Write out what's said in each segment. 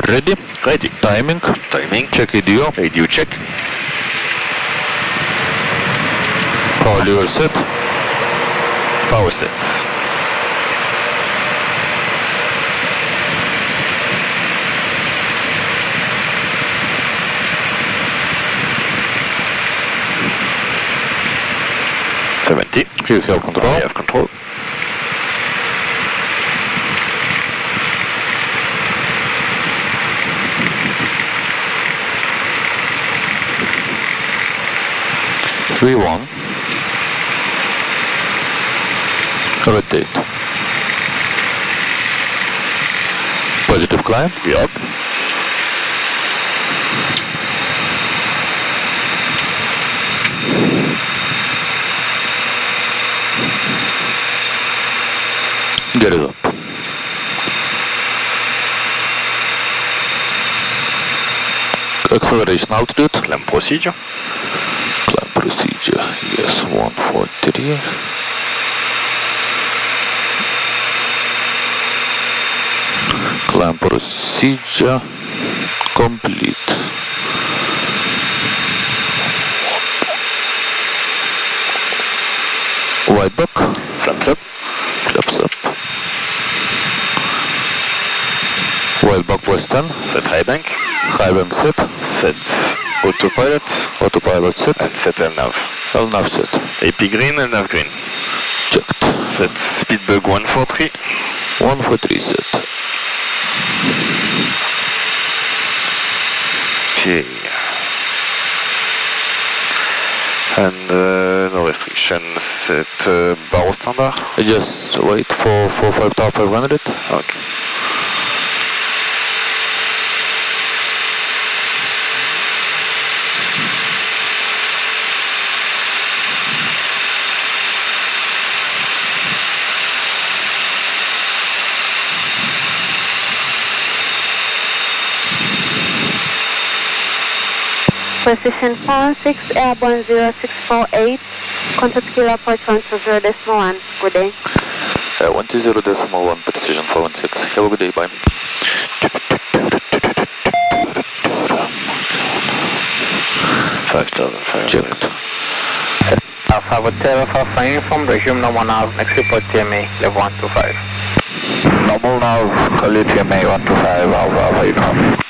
Ready? Ready. Timing. Timing. Check radio. Radio check. Power lever set. Power set. You have control. I have control. V1. Rotate. Positive climb. Yup. Get it up. Acceleration altitude. Climb procedure. Climb procedure. Yes, 143. Climb procedure complete. White back. Flaps up. Flaps up. White back was 10. Set high bank. High bank set. Set autopilot. Autopilot set. And set LNAV. LNAV set. AP green and nav green. Checked. Set speedbug 143. 143 set. Okay. And no restrictions. Set barrow standard. Just wait for 5500. Okay. Precision 46, Airborne 0648, contact Kilo approach 120.1, good day. 120.1, precision 416, have a good day, bye. Checked. Alpha Hotel for flying from resume normal nav, next report TMA, level 125. Normal now, Khalid TMA 125, Alpha enough.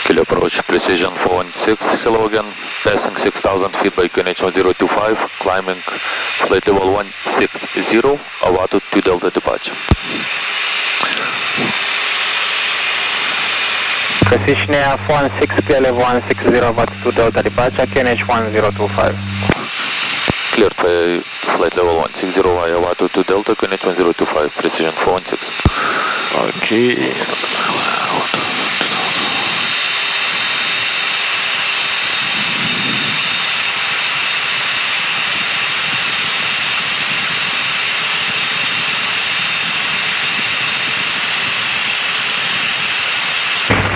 Kilo approach, precision 416, hello again, passing 6,000 feet by QNH 1025, climbing flight level 160, Avatu 2 Delta departure. Precision Air 416, level 160, Avatu 2 Delta departure, QNH 1025. Cleared by flight level 160, Avatu 2 Delta, QNH 1025, precision 416. Okay.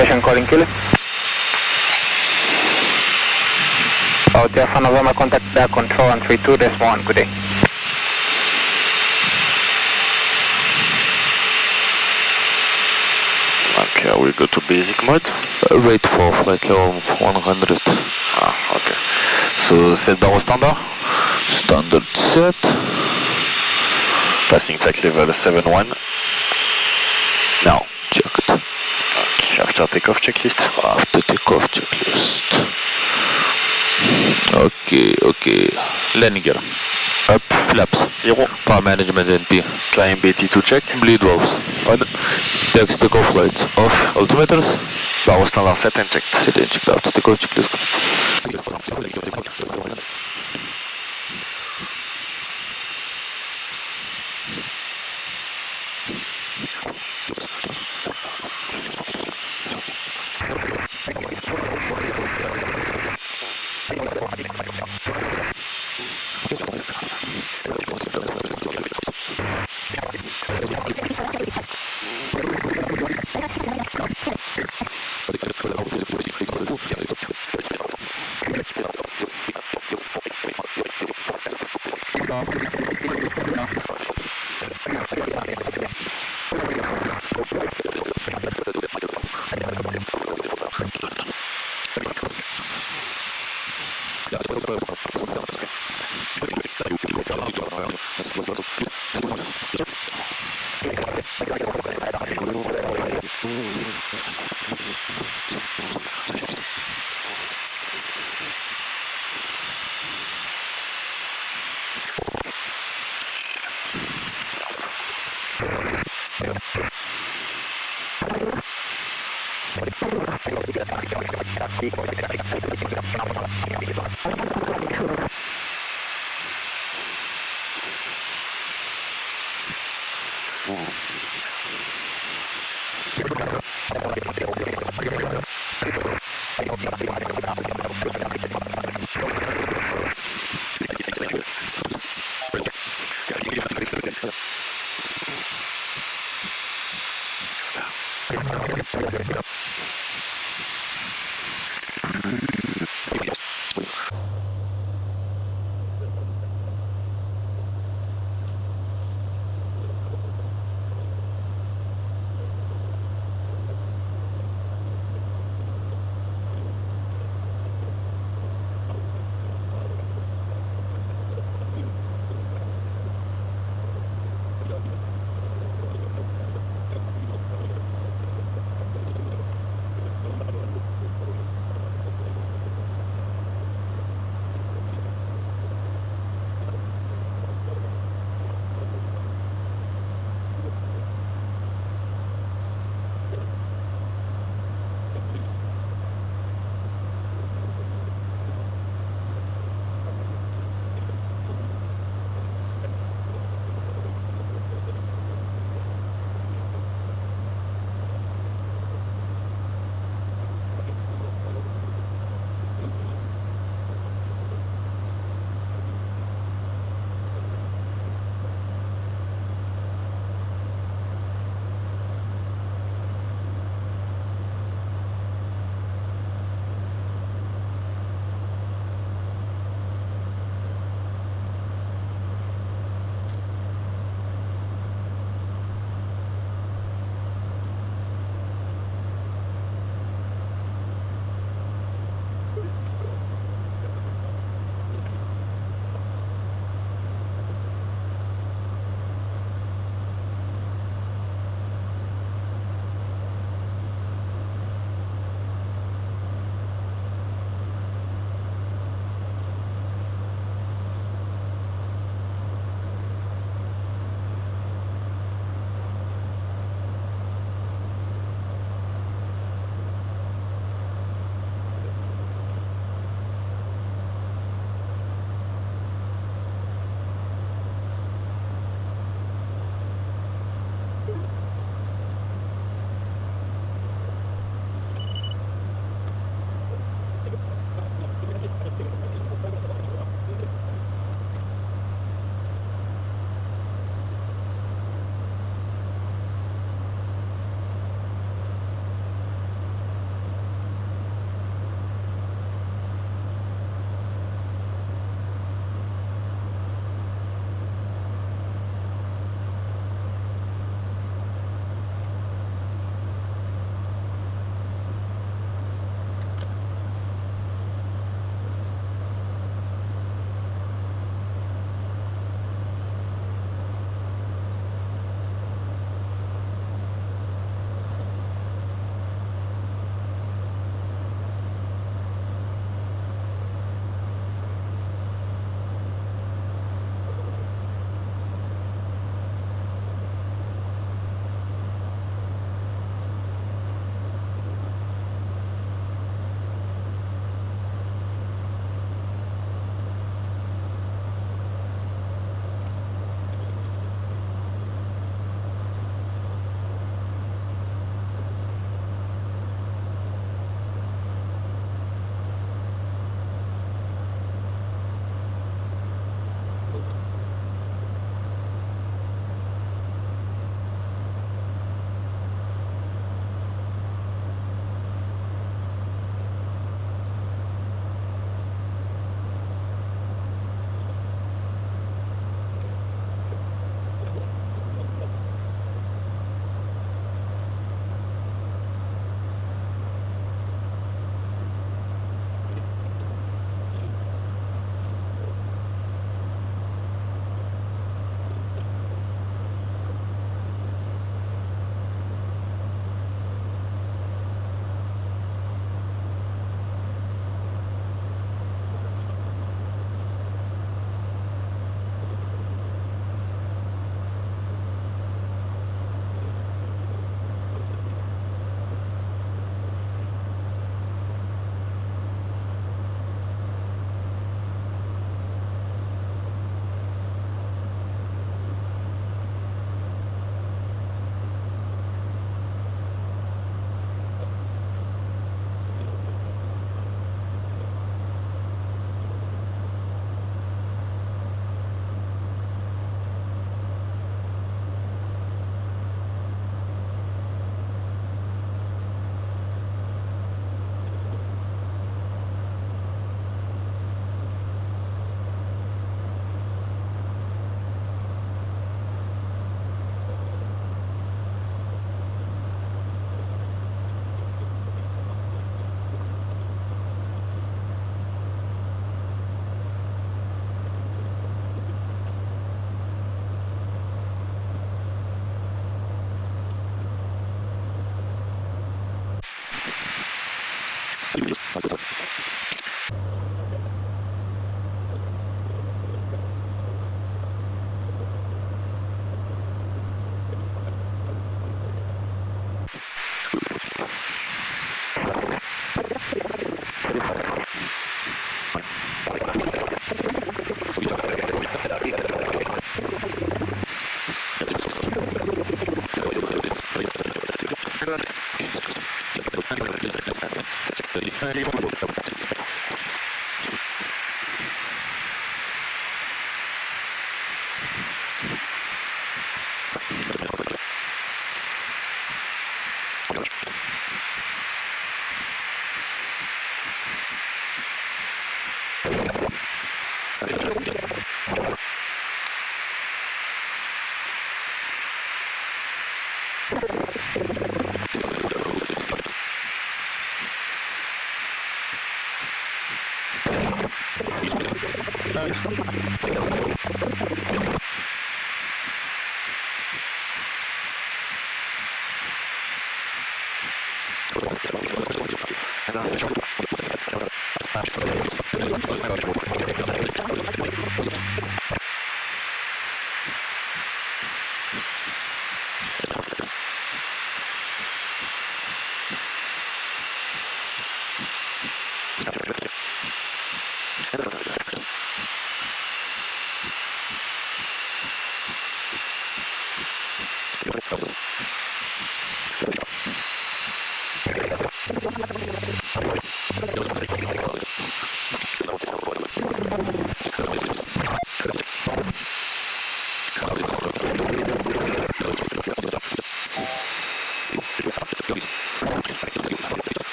Station calling Kilo. Out there for November, contact their control on 32.1, good day. Okay, I will go to basic mode. Wait for flight level 100. Ah, okay. So set barrow standard. Standard set. Passing flight level 71. Now. Checked. Okay, after takeoff checklist. After takeoff checklist. Okay. Landing gear. Up, flaps. 0. Power management NP. Climb AT2 check. Bleed valves. On. Taxi takeoff lights. Off. Altimeters. Barrow standard set and checked. Set and checked out. Takeoff checklist.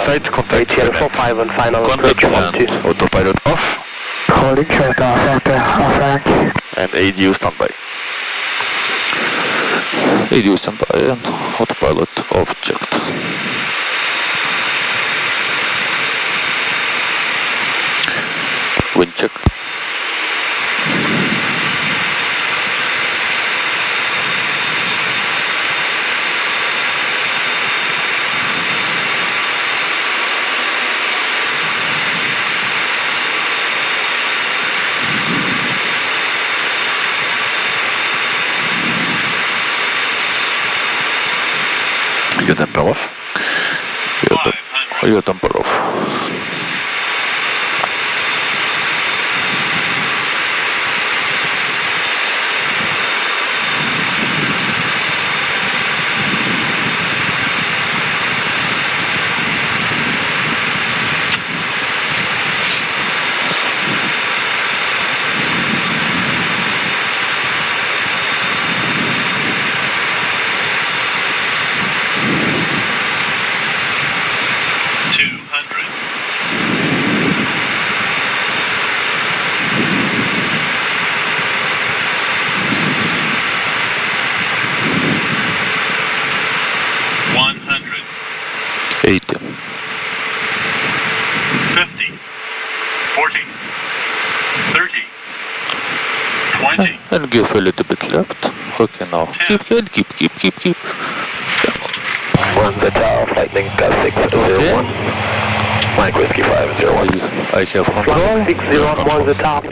Site contact ATR 45 and final contact approach and 12. autopilot off Holding short off rank. and ADU standby. ADU standby and autopilot off checked. Wind check. Your temper off. Your temper off. And give a little bit left. Okay, now keep. Mwanza Tower, flight link 601. Mike Whiskey 501. I have control. 601 Mwanza Tower.